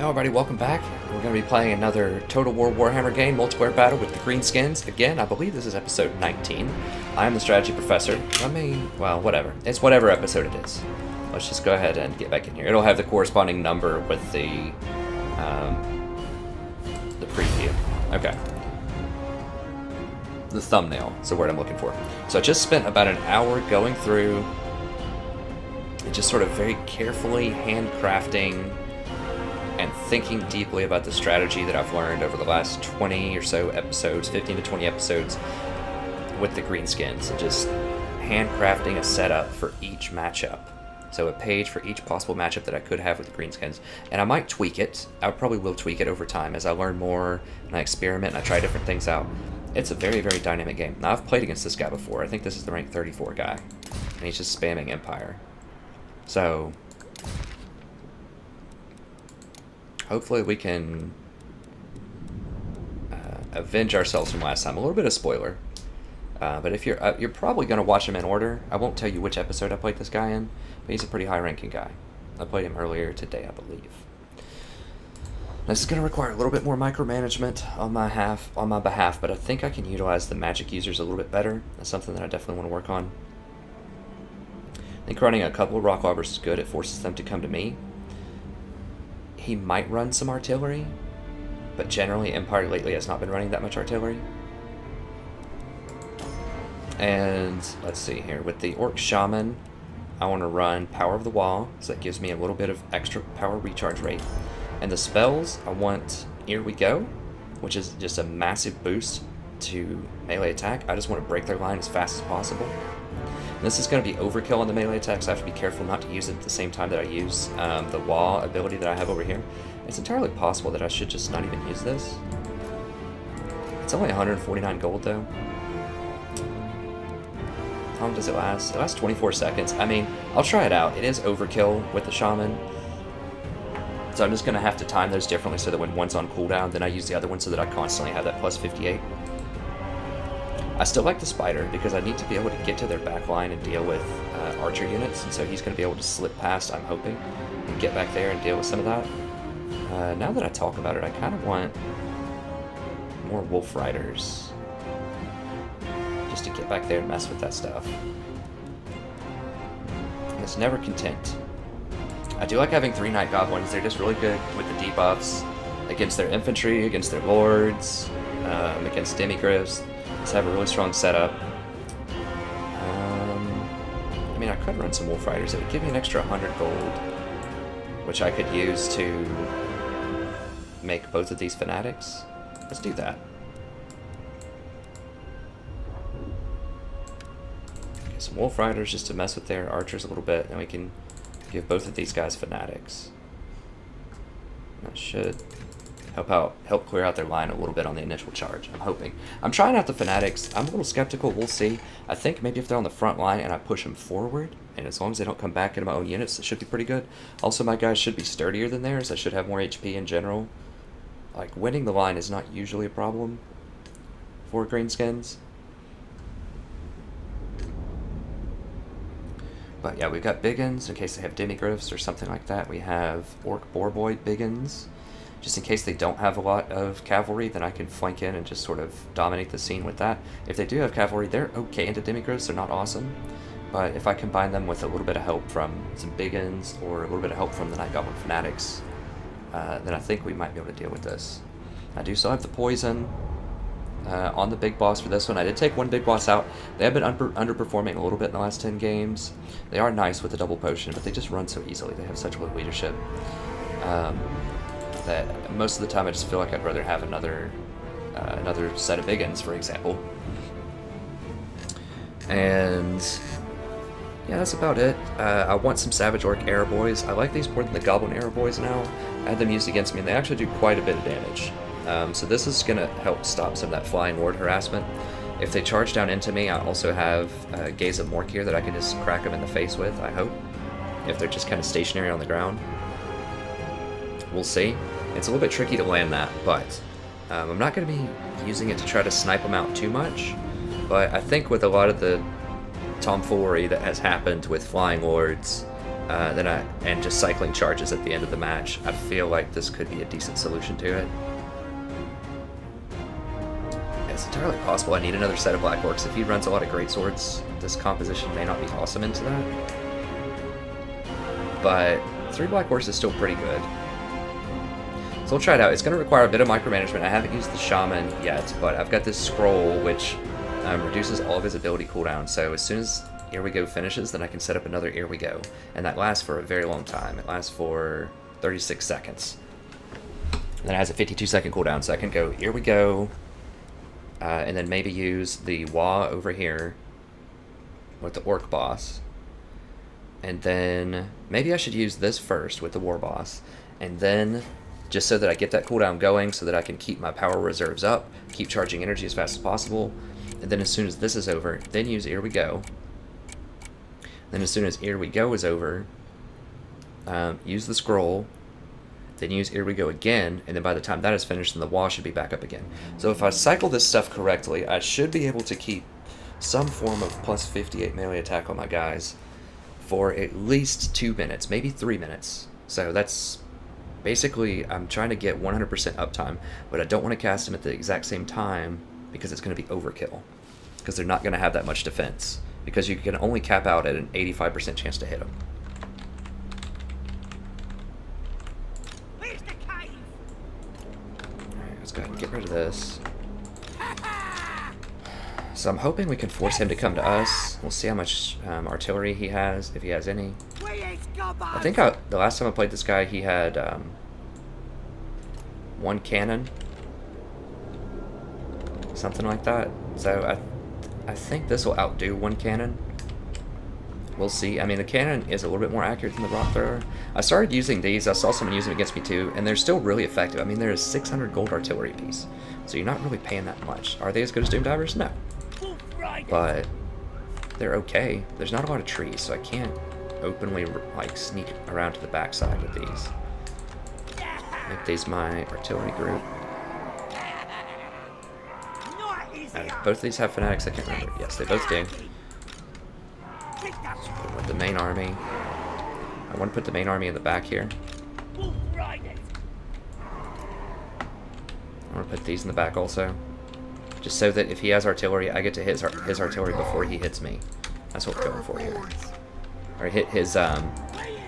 Everybody, welcome back. We're going to be playing another Total War Warhammer game, multiplayer battle with the Greenskins. Again, I believe this is episode 19. I am the strategy professor. Well, whatever. It's whatever episode it is. Let's just go ahead and get back in here. It'll have the corresponding number with the preview. Okay. The thumbnail is the word I'm looking for. So I just spent about an hour going through and just sort of very carefully handcrafting and thinking deeply about the strategy that I've learned over the last 20 or so episodes, 15 to 20 episodes with the Greenskins, and just handcrafting a setup for each matchup. So a page for each possible matchup that I could have with the Greenskins. And I might tweak it. I probably will tweak it over time as I learn more and I experiment and I try different things out. It's a very, very dynamic game. Now, I've played against this guy before. I think this is the rank 34 guy. And he's just spamming Empire. So hopefully we can avenge ourselves from last time. A little bit of spoiler, but if you're probably going to watch them in order. I won't tell you which episode I played this guy in, but he's a pretty high-ranking guy. I played him earlier today, I believe. This is going to require a little bit more micromanagement on my behalf, but I think I can utilize the magic users a little bit better. That's something that I definitely want to work on. I think running a couple of rock lobbers is good. It forces them to come to me. He might run some artillery, but generally Empire lately has not been running that much artillery. And let's see here, with the Orc Shaman, I want to run Power of the Wall, so that gives me a little bit of extra power recharge rate. And the spells, I want Here We Go, which is just a massive boost to melee attack. I just want to break their line as fast as possible. And this is going to be overkill on the melee attacks, so I have to be careful not to use it at the same time that I use the wall ability that I have over here. It's entirely possible that I should just not even use this. It's only 149 gold though. How long does it last? It lasts 24 seconds. I mean, I'll try it out. It is overkill with the Shaman. So I'm just going to have to time those differently so that when one's on cooldown, then I use the other one so that I constantly have that plus 58. I still like the Spider because I need to be able to get to their back line and deal with archer units, and so he's going to be able to slip past, I'm hoping, and get back there and deal with some of that. Now that I talk about it, I kind of want more Wolf Riders just to get back there and mess with that stuff. And it's never content. I do like having 3 Night Goblins. They're just really good with the debuffs against their infantry, against their lords, against demigryphs. Just have a really strong setup. I mean, I could run some Wolf Riders. It would give me an extra 100 gold, which I could use to make both of these fanatics. Let's do that. Okay, some Wolf Riders just to mess with their archers a little bit, and we can give both of these guys fanatics. That should help clear out their line a little bit on the initial charge, I'm hoping. I'm trying out the fanatics. I'm a little skeptical. We'll see. I think maybe if they're on the front line and I push them forward, and as long as they don't come back into my own units, it should be pretty good. Also, my guys should be sturdier than theirs. I should have more HP in general. Like, winning the line is not usually a problem for Greenskins. But yeah, we've got Biggins in case they have demigryphs or something like that. We have Orc Boarboy Biggins. Just in case they don't have a lot of cavalry, then I can flank in and just sort of dominate the scene with that. If they do have cavalry, they're okay into demigryphs. They're not awesome. But if I combine them with a little bit of help from some Biggins or a little bit of help from the Night Goblin Fanatics, then I think we might be able to deal with this. I do still have the poison on the big boss for this one. I did take one big boss out. They have been underperforming a little bit in the last 10 games. They are nice with the double potion, but they just run so easily. They have such low leadership. That most of the time I just feel like I'd rather have another set of Biggins, for example. And yeah, that's about it. I want some Savage Orc Arrow Boys. I like these more than the Goblin Arrow Boys now. I had them used against me, and they actually do quite a bit of damage. So this is going to help stop some of that Flying Lord harassment. If they charge down into me, I also have Gaze of Morkir that I can just crack them in the face with, I hope. If they're just kind of stationary on the ground. We'll see. It's a little bit tricky to land that, but I'm not going to be using it to try to snipe them out too much. But I think with a lot of the tomfoolery that has happened with Flying Lords, and just cycling charges at the end of the match. I feel like this could be a decent solution to it. It's entirely possible I need another set of Black Orcs. If he runs a lot of greatswords, this composition may not be awesome into that. But 3 Black Orcs is still pretty good. So we'll try it out. It's going to require a bit of micromanagement. I haven't used the Shaman yet, but I've got this scroll which reduces all of his ability cooldown. So as soon as Here We Go finishes, then I can set up another Here We Go. And that lasts for a very long time. It lasts for 36 seconds. And then it has a 52-second cooldown, so I can go Here We Go, and then maybe use the Wah over here with the Orc boss. And then maybe I should use this first with the War boss. And then, just so that I get that cooldown going, so that I can keep my power reserves up, keep charging energy as fast as possible. And then as soon as this is over, then use Here We Go. Then as soon as Here We Go is over, use the scroll, then use Here We Go again, and then by the time that is finished, then the wall should be back up again. So if I cycle this stuff correctly, I should be able to keep some form of plus 58 melee attack on my guys for at least 2 minutes, maybe 3 minutes. So that's basically, I'm trying to get 100% uptime, but I don't want to cast them at the exact same time because it's going to be overkill, because they're not going to have that much defense, because you can only cap out at an 85% chance to hit them. Alright, let's go ahead and get rid of this. So I'm hoping we can force him to come to us. We'll see how much artillery he has, if he has any. I think the last time I played this guy, he had 1 cannon. Something like that. So I think this will outdo 1 cannon. We'll see. I mean, the cannon is a little bit more accurate than the rock thrower. I started using these. I saw someone using them against me too, and they're still really effective. I mean, they're a 600 gold artillery piece, so you're not really paying that much. Are they as good as Doom Divers? No. But they're okay. There's not a lot of trees, so I can't openly like sneak around to the backside with these. Make these my artillery group. Both of these have fanatics, I can't remember. Yes, they both do. With the main army. I want to put the main army in the back here. I want to put these in the back also. Just so that if he has artillery, I get to hit his artillery before he hits me. That's what we're going for here. Or hit his,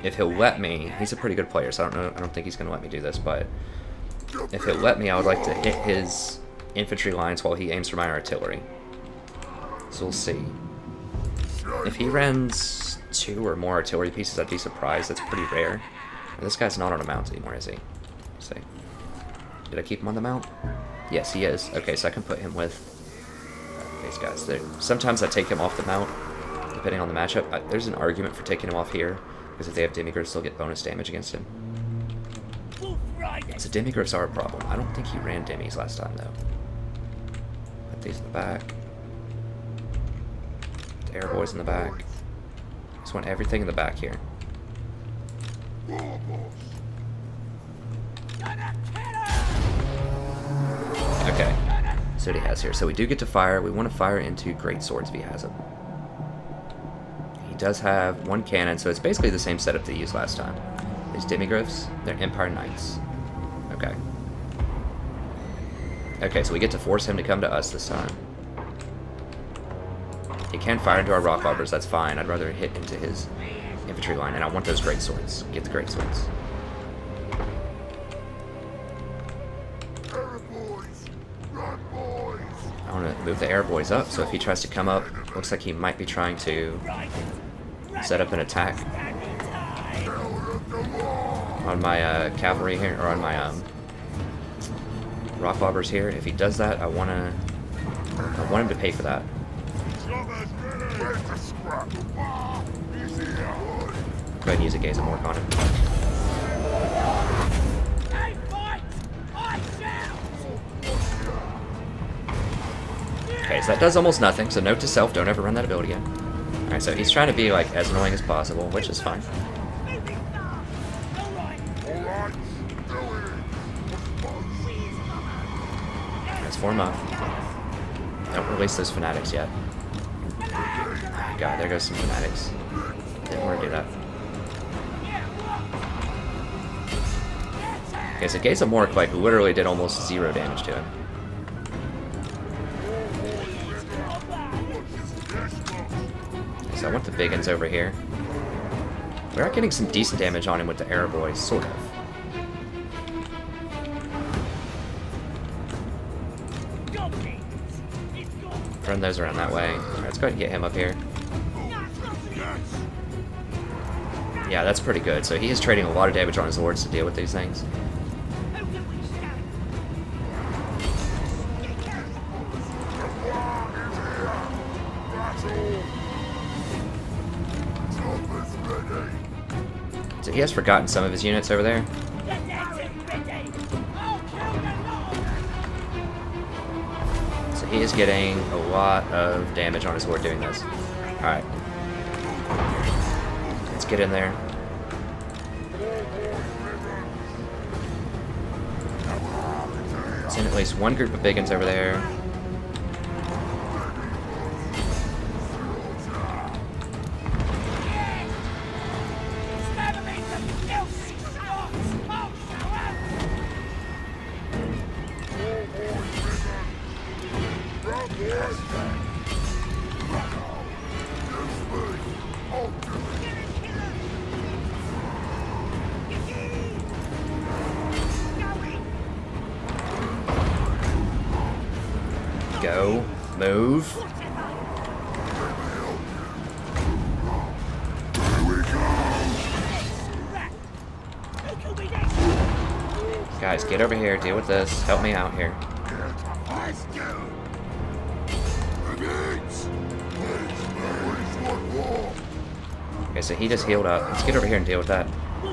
if he'll let me, he's a pretty good player, so I don't think he's going to let me do this, but if he'll let me, I would like to hit his infantry lines while he aims for my artillery. So we'll see. If he runs 2 or more artillery pieces, I'd be surprised. That's pretty rare. And this guy's not on a mount anymore, is he? Let's see. Did I keep him on the mount? Yes, he is. Okay, so I can put him with these guys. Sometimes I take him off the mount, depending on the matchup. There's an argument for taking him off here, because if they have demigriffs, they'll get bonus damage against him. So demigriffs are a problem. I don't think he ran demis last time, though. Put these in the back. Put the air boys in the back. Just want everything in the back here. Okay, so what he has here. So we do get to fire. We want to fire into greatswords if he has them. He does have 1 cannon, so it's basically the same setup that he used last time. These demigriffs, they're Empire Knights. Okay. Okay, so we get to force him to come to us this time. He can fire into our rock bobbers, that's fine. I'd rather hit into his infantry line, and I want those greatswords. Get the greatswords. I want to move the air boys up, so if he tries to come up, looks like he might be trying to set up an attack on my cavalry here, or on my rock bobbers here. If he does that, I want him to pay for that. Go ahead and use a gaze and work on it. Okay, so that does almost nothing, so note to self, don't ever run that ability again. Alright, so he's trying to be like as annoying as possible, which is fine. Let's form up. Don't release those fanatics yet. God, there goes some fanatics. Didn't want to do that. Okay, so Gaze of Mork, like, literally did almost 0 damage to him. Okay, so I want the big uns over here. We are getting some decent damage on him with the Arrow Boys, sort of. Run those around that way. Alright, let's go ahead and get him up here. Yeah, that's pretty good. So he is trading a lot of damage on his lords to deal with these things. So he has forgotten some of his units over there. So he is getting a lot of damage on his lord doing this. Alright. Let's get in there. Send at least one group of big uns over there. Go. Move. Guys, get over here. Deal with this. Help me out here. Okay, so he just healed up. Let's get over here and deal with that.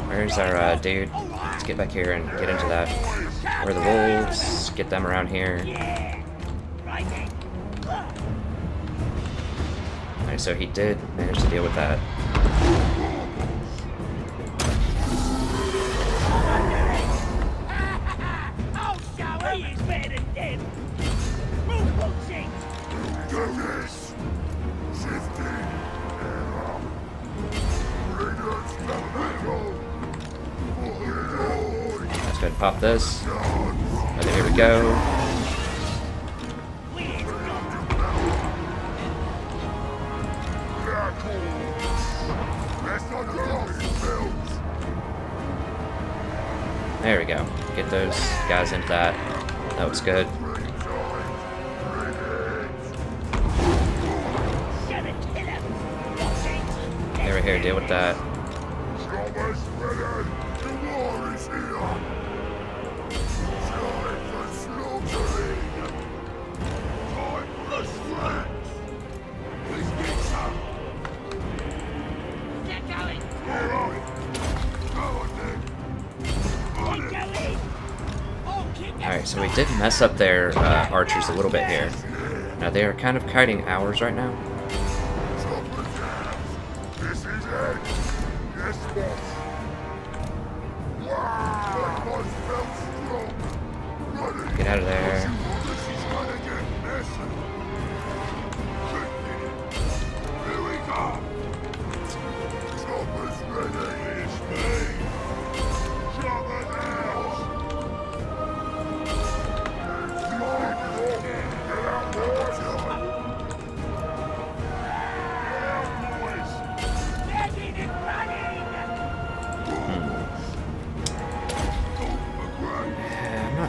Where's our dude? Let's get back here and get into that. Where are the wolves? Get them around here. Alright, so he did manage to deal with that. Let's go ahead and pop this. Okay, here we go. There we go. Get those guys into that. That was good. Over here, deal with that. Alright, so we did mess up their archers a little bit here. Now they are kind of kiting ours right now. Get out of there.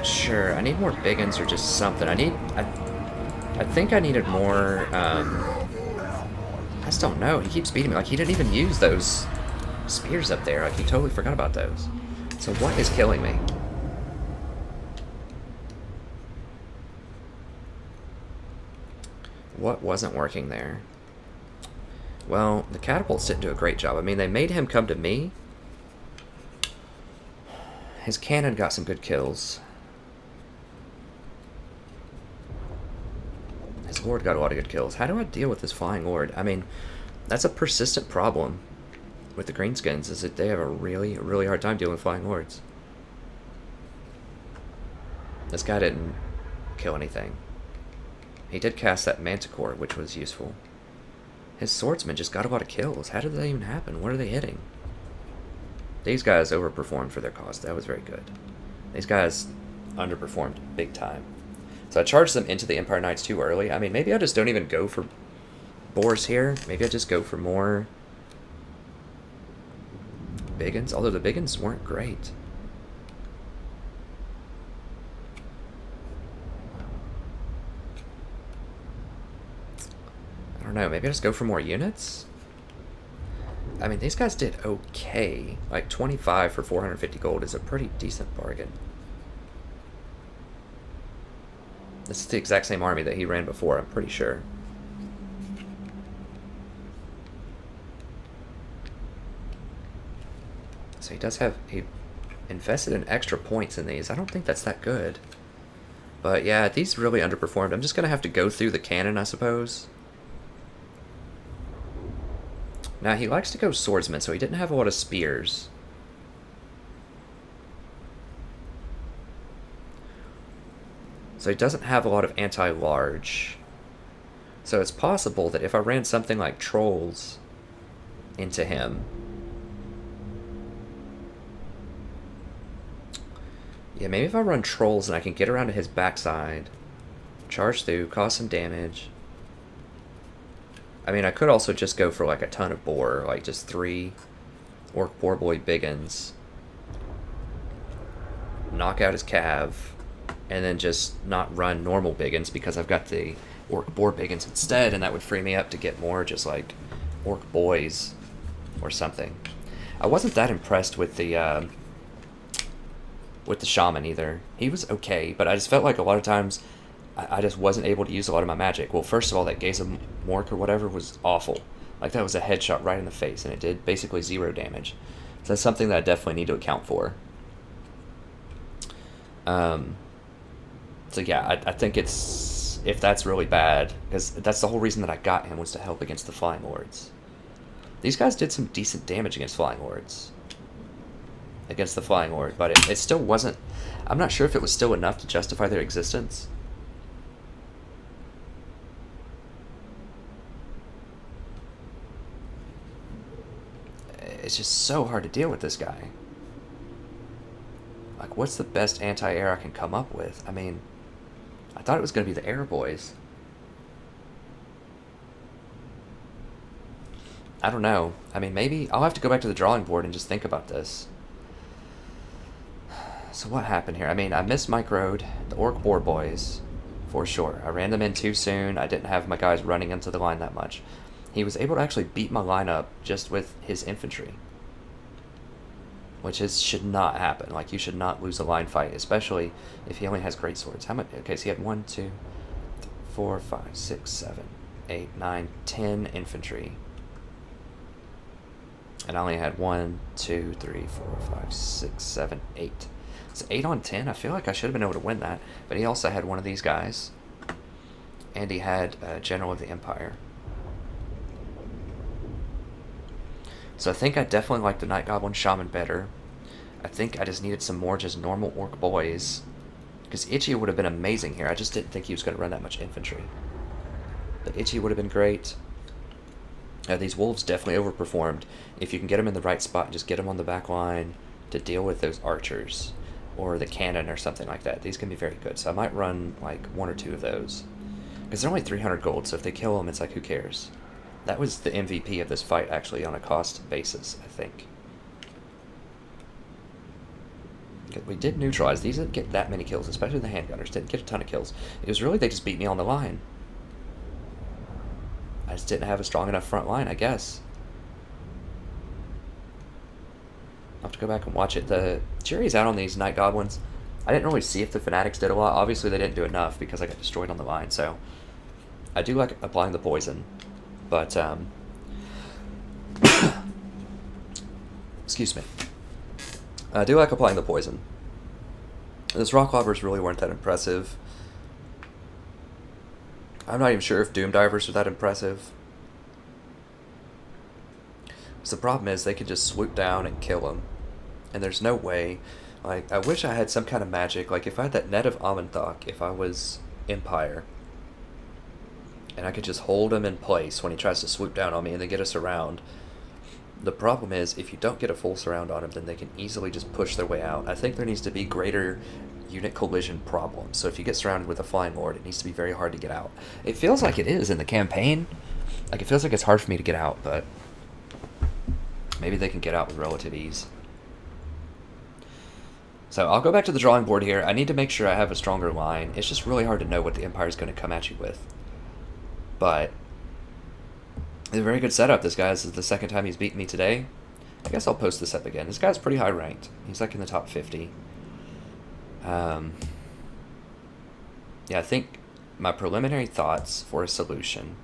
Sure, I need more big uns or just something. I think I needed more, I just don't know. He keeps beating me. Like, he didn't even use those spears up there. Like, he totally forgot about those. So what is killing me? What wasn't working there? Well, the catapults didn't do a great job. I mean, they made him come to me. His cannon got some good kills. His lord got a lot of good kills. How do I deal with this flying lord? I mean, that's a persistent problem with the Greenskins, is that they have a really, really hard time dealing with flying lords. This guy didn't kill anything. He did cast that manticore, which was useful. His swordsman just got a lot of kills. How did that even happen? What are they hitting? These guys overperformed for their cost. That was very good. These guys underperformed big time. So I charged them into the Empire Knights too early. I mean, maybe I just don't even go for boars here. Maybe I just go for more Biggins, although the Biggins weren't great. I don't know, maybe I just go for more units? I mean, these guys did okay. Like, 25 for 450 gold is a pretty decent bargain. This is the exact same army that he ran before, I'm pretty sure. So he does have... He invested in extra points in these. I don't think that's that good. But yeah, these really underperformed. I'm just going to have to go through the cannon, I suppose. Now, he likes to go swordsman, so he didn't have a lot of spears. So he doesn't have a lot of anti-large. So it's possible that if I ran something like trolls into him... Yeah, maybe if I run trolls and I can get around to his backside, charge through, cause some damage... I mean, I could also just go for like a ton of boar, like just 3 orc boar boy biggins, knock out his cav, and then just not run normal biggins because I've got the orc boar biggins instead, and that would free me up to get more just like orc boys or something. I wasn't that impressed with the shaman either. He was okay, but I just felt like a lot of times I just wasn't able to use a lot of my magic. Well, first of all, that Gaze of Mork or whatever was awful. Like, that was a headshot right in the face, and it did basically 0 damage. So that's something that I definitely need to account for. So yeah, I think it's... If that's really bad, because that's the whole reason that I got him, was to help against the Flying Lords. These guys did some decent damage against Flying Lords. Against the Flying Lord, but it still wasn't... I'm not sure if it was still enough to justify their existence. It's just so hard to deal with this guy. Like, what's the best anti-air I can come up with? I mean, I thought it was going to be the air boys. I don't know. I mean, maybe I'll have to go back to the drawing board and just think about this. So what happened here? I mean, I mismicroed the orc boar boys, for sure. I ran them in too soon. I didn't have my guys running into the line that much. He was able to actually beat my lineup just with his infantry, which should not happen. Like, you should not lose a line fight, especially if he only has great swords. How much? Okay, so he had 1, 2, 4, 5, 6, 7, 8, 9, 10 infantry, and I only had 1, 2, 3, 4, 5, 6, 7, 8. So 8 on 10. I feel like I should have been able to win that, but he also had one of these guys, and he had General of the Empire. So I think I definitely like the Night Goblin Shaman better. I think I just needed some more just normal orc boys, because Itchy would have been amazing here. I just didn't think he was going to run that much infantry. But Itchy would have been great. These wolves definitely overperformed. If you can get them in the right spot, just get them on the back line to deal with those archers or the cannon or something like that. These can be very good. So I might run like 1 or 2 of those, because they're only 300 gold, so if they kill them, it's like, who cares? That was the MVP of this fight, actually, on a cost basis, I think. We did neutralize. These didn't get that many kills, especially the handgunners. Didn't get a ton of kills. It was really, they just beat me on the line. I just didn't have a strong enough front line, I guess. I'll have to go back and watch it. The jury's out on these Night Goblins. I didn't really see if the Fanatics did a lot. Obviously, they didn't do enough because I got destroyed on the line, so... I do like applying the poison. But, excuse me. I do like applying the poison. Those rock lobbers really weren't that impressive. I'm not even sure if Doom Divers are that impressive. So the problem is they can just swoop down and kill them. And there's no way. Like, I wish I had some kind of magic. Like, if I had that Net of Amenthok, if I was Empire, and I could just hold him in place when he tries to swoop down on me and then get us around. The problem is, if you don't get a full surround on them, then they can easily just push their way out. I think there needs to be greater unit collision problems. So if you get surrounded with a Flying Lord, it needs to be very hard to get out. It feels like it is in the campaign. Like, it feels like it's hard for me to get out, but maybe they can get out with relative ease. So I'll go back to the drawing board here. I need to make sure I have a stronger line. It's just really hard to know what the Empire's going to come at you with. But it's a very good setup. This guy, this is the second time he's beaten me today. I guess I'll post this up again. This guy's pretty high ranked. He's like in the top 50. Yeah, I think my preliminary thoughts for a solution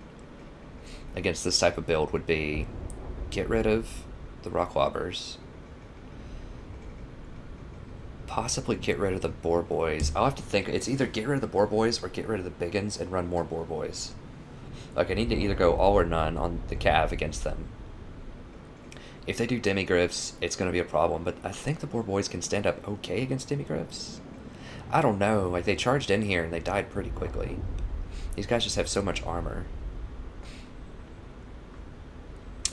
against this type of build would be get rid of the Rock Lobbers. Possibly get rid of the Boar Boys. I'll have to think. It's either get rid of the Boar Boys or get rid of the Biggins and run more Boar Boys. Like, I need to either go all or none on the Cav against them. If they do Demigryphs, it's going to be a problem, but I think the Boar Boys can stand up okay against Demigryphs. I don't know. Like, they charged in here and they died pretty quickly. These guys just have so much armor.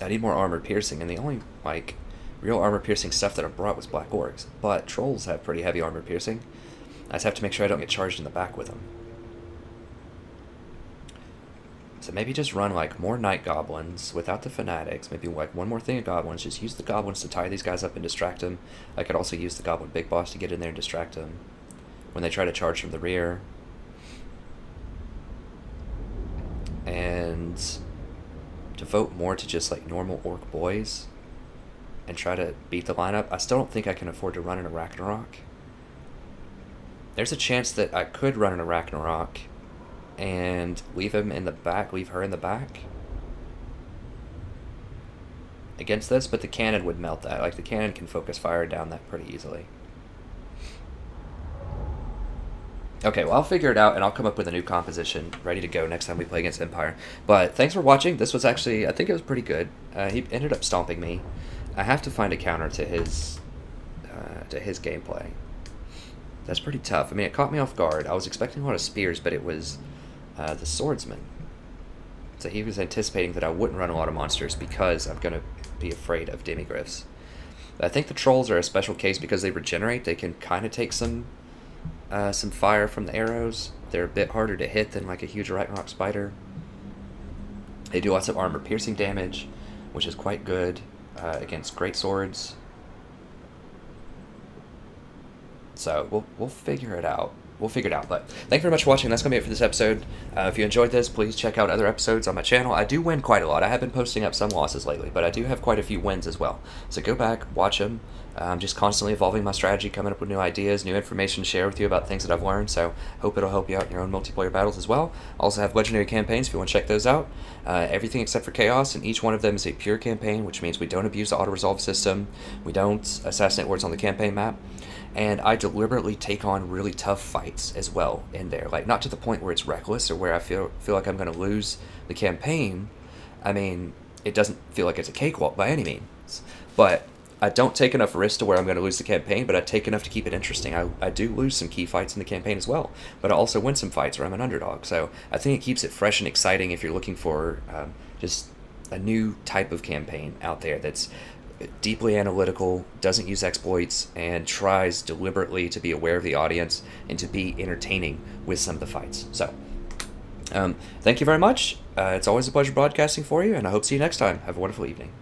I need more armor piercing, and the only, like, real armor piercing stuff that I brought was Black Orcs. But Trolls have pretty heavy armor piercing. I just have to make sure I don't get charged in the back with them. So maybe just run, like, more Night Goblins without the Fanatics. Maybe, like, one more thing of Goblins. Just use the Goblins to tie these guys up and distract them. I could also use the Goblin Big Boss to get in there and distract them when they try to charge from the rear. And devote more to just, like, normal Orc Boys and try to beat the lineup. I still don't think I can afford to run an Ragnarok. There's a chance that I could run an Ragnarok and leave him in the back, leave her in the back against this, but the cannon would melt that. Like, the cannon can focus fire down that pretty easily. Okay, well, I'll figure it out, and I'll come up with a new composition ready to go next time we play against Empire. But thanks for watching. This was actually, I think it was pretty good. He ended up stomping me. I have to find a counter to his gameplay. That's pretty tough. I mean, it caught me off guard. I was expecting a lot of spears, but it was the swordsman. So he was anticipating that I wouldn't run a lot of monsters because I'm going to be afraid of Demigryphs. I think the trolls are a special case because they regenerate. They can kind of take some fire from the arrows. They're a bit harder to hit than like a huge Ragnarok spider. They do lots of armor piercing damage, which is quite good against great swords. So we'll figure it out. We'll figure it out. But thank you very much for watching. That's going to be it for this episode. If you enjoyed this, please check out other episodes on my channel. I do win quite a lot. I have been posting up some losses lately, but I do have quite a few wins as well. So go back, watch them. I'm just constantly evolving my strategy, coming up with new ideas, new information to share with you about things that I've learned. So hope it'll help you out in your own multiplayer battles as well. Also have legendary campaigns if you want to check those out. Everything except for Chaos, and each one of them is a pure campaign, which means we don't abuse the auto-resolve system. We don't assassinate words on the campaign map. And I deliberately take on really tough fights as well in there. Like, not to the point where it's reckless or where I feel like I'm going to lose the campaign. I mean, it doesn't feel like it's a cakewalk by any means. But I don't take enough risk to where I'm going to lose the campaign, but I take enough to keep it interesting. I do lose some key fights in the campaign as well, but I also win some fights where I'm an underdog. So I think it keeps it fresh and exciting if you're looking for just a new type of campaign out there that's deeply analytical, doesn't use exploits, and tries deliberately to be aware of the audience and to be entertaining with some of the fights. So, thank you very much. It's always a pleasure broadcasting for you, and I hope to see you next time. Have a wonderful evening.